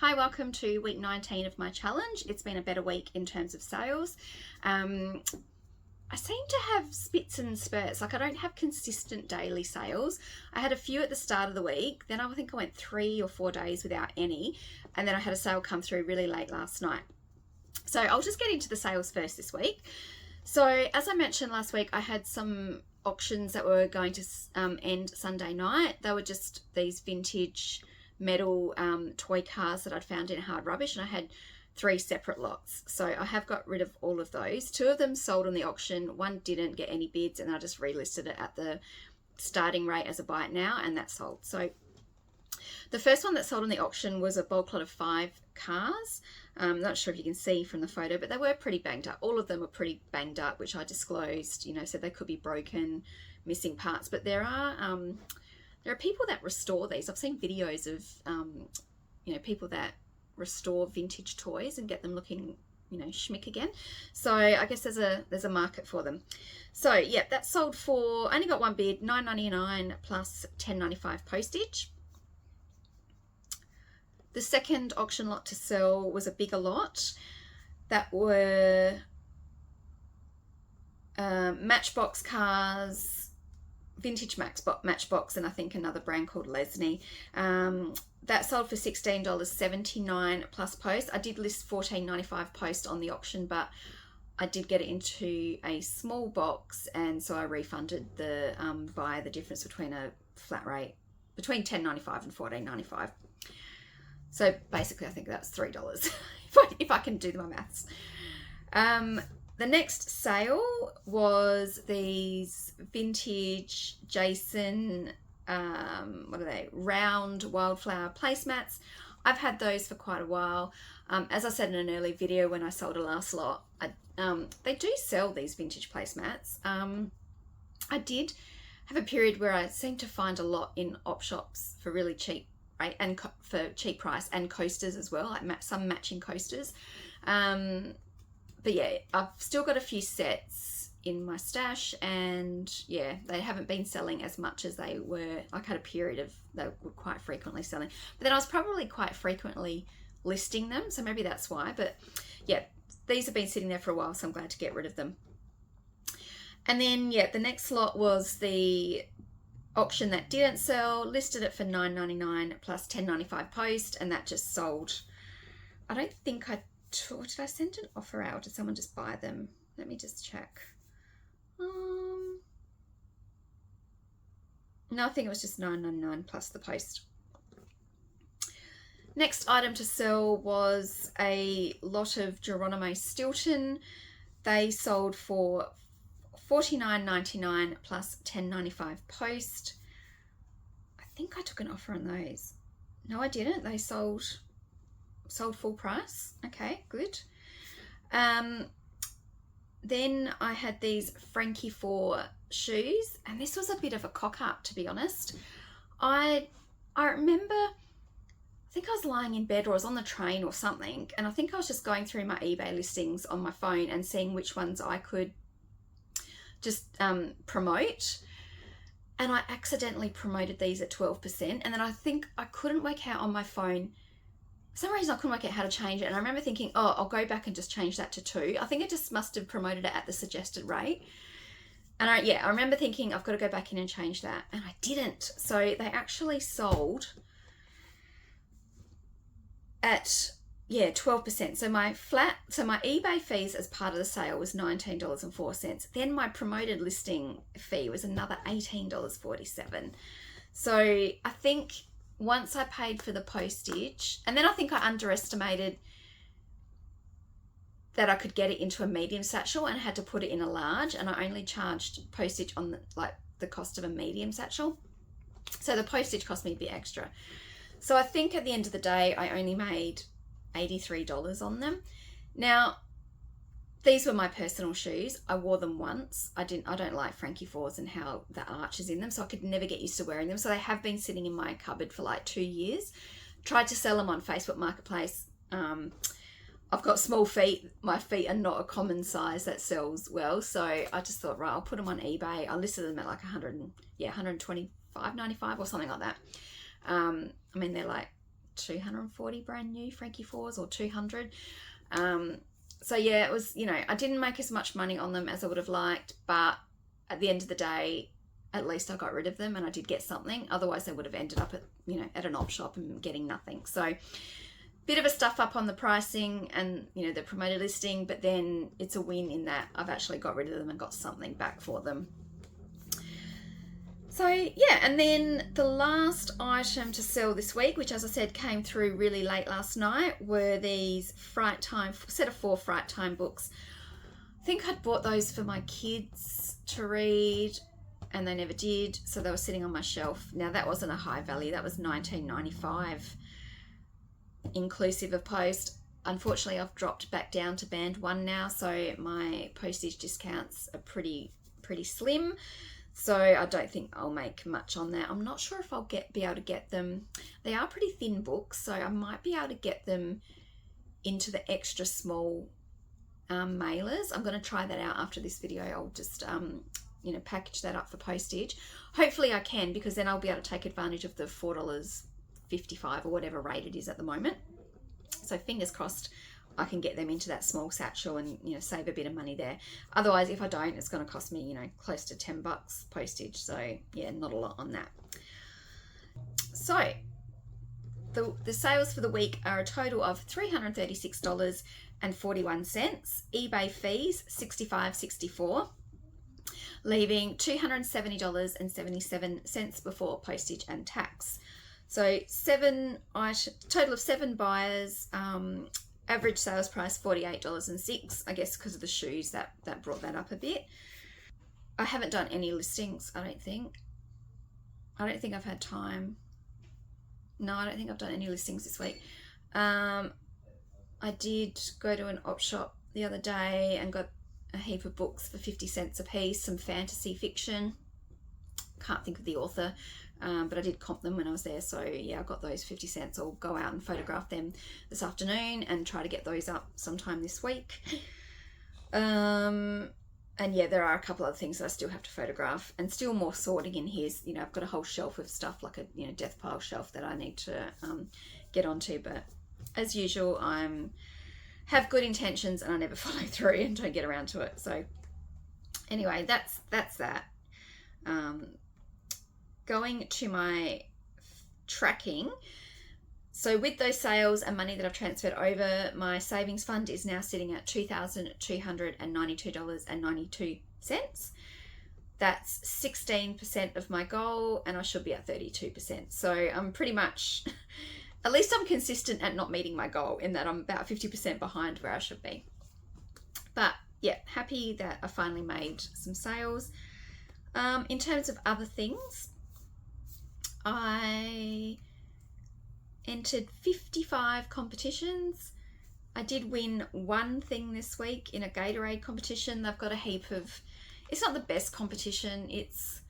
Hi, welcome to week 19 of my challenge. It's been a better week in terms of sales. I seem to have spits and spurts. Like, I don't have consistent daily sales. I had a few at the start of the week. Then I think I went 3 or 4 days without any. And then I had a sale come through really late last night. So I'll just get into the sales first this week. So as I mentioned last week, I had some auctions that were going to end Sunday night. They were just these vintage metal toy cars that I'd found in hard rubbish, and I had 3 separate lots. So I have got rid of all of those. 2 of them sold on the auction, 1 didn't get any bids, and I just relisted it at the starting rate as a buy it now, and that sold. So the first one that sold on the auction was a bulk lot of 5 cars. I'm not sure if you can see from the photo, but they were pretty banged up. All of them were pretty banged up, which I disclosed, so they could be broken, missing parts, but there are people that restore these. I've seen videos of, people that restore vintage toys and get them looking, schmick again. So I guess there's a market for them. So yeah, that sold for, I only got 1 bid, $9.99 plus $10.95 postage. The second auction lot to sell was a bigger lot that were Matchbox cars, vintage Matchbox, and I think another brand called Lesney. That sold for $16.79 plus post. I did list $14.95 post on the auction, but I did get it into a small box, and so I refunded the buyer the difference between a flat rate between $10.95 and $14.95. So basically, I think that's $3 if I can do my maths. The next sale was these vintage Jason, round wildflower placemats. I've had those for quite a while. As I said in an early video when I sold a last lot, they do sell these vintage placemats. I did have a period where I seemed to find a lot in op shops for really cheap, right? And for cheap price, and coasters as well, like some matching coasters. But yeah, I've still got a few sets in my stash, and yeah, they haven't been selling as much as they were. I had a period of they were quite frequently selling, but then I was probably quite frequently listing them, so maybe that's why. But yeah, these have been sitting there for a while, so I'm glad to get rid of them. And then yeah, the next lot was the auction that didn't sell, listed it for $9.99 plus $10.95 post, and that just sold. I don't think did I send an offer out? Did someone just buy them? Let me just check. No, I think it was just $9.99 plus the post. Next item to sell was a lot of Geronimo Stilton. They sold for $49.99 plus $10.95 post. I think I took an offer on those. No, I didn't. They sold full price. Okay, good. Then I had these Frankie 4 shoes, and this was a bit of a cock up, to be honest. I remember, I think I was lying in bed or I was on the train or something, and I think I was just going through my eBay listings on my phone and seeing which ones I could just promote, and I accidentally promoted these at 12%, and then I think I couldn't work out on my phone. For some reason I couldn't work out how to change it, and I remember thinking, oh, I'll go back and just change that to 2. I think it just must have promoted it at the suggested rate. And I remember thinking, I've got to go back in and change that, and I didn't. So they actually sold at 12%. So my eBay fees as part of the sale was $19.04. Then my promoted listing fee was another $18.47. So I think once I paid for the postage, and then I think I underestimated that I could get it into a medium satchel and had to put it in a large, and I only charged postage on the cost of a medium satchel. So the postage cost me a bit extra. So I think at the end of the day, I only made $83 on them. Now, these were my personal shoes. I wore them once. I don't like Frankie 4s and how the arch is in them, so I could never get used to wearing them. So they have been sitting in my cupboard for like 2 years. Tried to sell them on Facebook Marketplace. I've got small feet. My feet are not a common size that sells well. So I just thought, right, I'll put them on eBay. I listed them at like $125.95 or something like that. I mean, they're like 240 brand new Frankie 4s, or 200. So yeah, it was, you know, I didn't make as much money on them as I would have liked, but at the end of the day, at least I got rid of them and I did get something. Otherwise, they would have ended up at, you know, at an op shop and getting nothing. So bit of a stuff up on the pricing and, you know, the promoted listing, but then it's a win in that I've actually got rid of them and got something back for them. So yeah, and then the last item to sell this week, which as I said came through really late last night, were these Fright Time, set of 4 Fright Time books. I think I'd bought those for my kids to read and they never did, so they were sitting on my shelf. Now that wasn't a high value, that was $19.95 inclusive of post. Unfortunately, I've dropped back down to band 1 now, so my postage discounts are pretty slim. So I don't think I'll make much on that. I'm not sure if I'll be able to get them. They are pretty thin books, so I might be able to get them into the extra small mailers. I'm going to try that out after this video. I'll just you know, package that up for postage. Hopefully I can, because then I'll be able to take advantage of the $4.55 or whatever rate it is at the moment. So fingers crossed I can get them into that small satchel and, you know, save a bit of money there. Otherwise, if I don't, it's going to cost me, you know, close to $10 postage. So yeah, not a lot on that. So the sales for the week are a total of $336.41. eBay fees $65.64, leaving $270.77 before postage and tax. So total of 7 buyers. Average sales price $48.06. I guess because of the shoes that brought that up a bit. I haven't done any listings. I don't think I've had time. No, I don't think I've done any listings this week. I did go to an op shop the other day and got a heap of books for 50 cents a piece, some fantasy fiction. Can't think of the author, but I did comp them when I was there. So yeah, I got those 50 cents. I'll go out and photograph them this afternoon and try to get those up sometime this week. And yeah, there are a couple other things that I still have to photograph, and still more sorting in here. You know, I've got a whole shelf of stuff, like a, you know, death pile shelf that I need to get onto. But as usual, have good intentions and I never follow through and don't get around to it. So anyway, that's that. Going to my tracking. So with those sales and money that I've transferred over, my savings fund is now sitting at $2,292.92. That's 16% of my goal, and I should be at 32%. So I'm pretty much, at least I'm consistent at not meeting my goal, in that I'm about 50% behind where I should be. But yeah, happy that I finally made some sales. In terms of other things, I entered 55 competitions. I did win one thing this week in a Gatorade competition. They've got a heap of, it's not the best competition, it's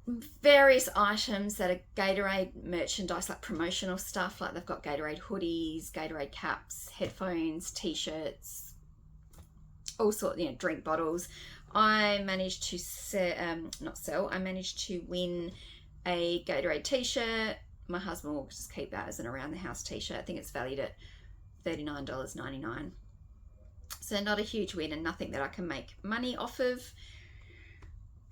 various items that are Gatorade merchandise, like promotional stuff. Like they've got Gatorade hoodies, Gatorade caps, headphones, t-shirts, all sorts, you know, drink bottles. I managed to I managed to win a Gatorade t-shirt. My husband will just keep that as an around the house t-shirt. I think it's valued at $39.99. So not a huge win and nothing that I can make money off of,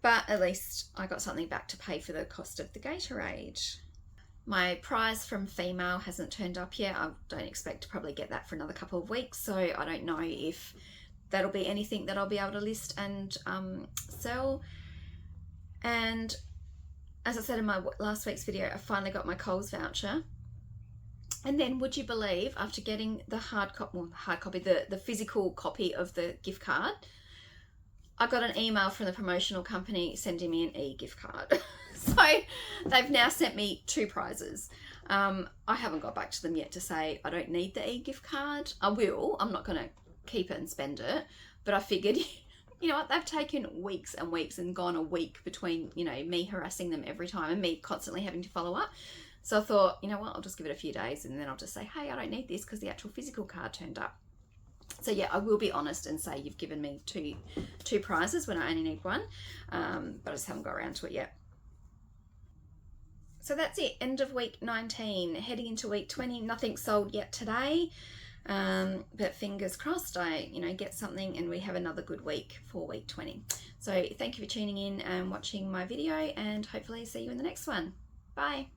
but at least I got something back to pay for the cost of the Gatorade. My prize from Female hasn't turned up yet. I don't expect to probably get that for another couple of weeks, so I don't know if that'll be anything that I'll be able to list and sell. And as I said in my last week's video, I finally got my Coles voucher. And then, would you believe, after getting the the physical copy of the gift card, I got an email from the promotional company sending me an e-gift card. So they've now sent me 2 prizes. I haven't got back to them yet to say I don't need the e-gift card. I will. I'm not going to keep it and spend it. But I figured, you know what, they've taken weeks and weeks and gone a week between, you know, me harassing them every time and me constantly having to follow up. So I thought, you know what, I'll just give it a few days and then I'll just say, hey, I don't need this because the actual physical card turned up. So yeah, I will be honest and say you've given me two prizes when I only need one, but I just haven't got around to it yet. So that's it, end of week 19, heading into week 20. Nothing sold yet today, but fingers crossed I get something and we have another good week for week 20. So thank you for tuning in and watching my video, and hopefully see you in the next one. Bye.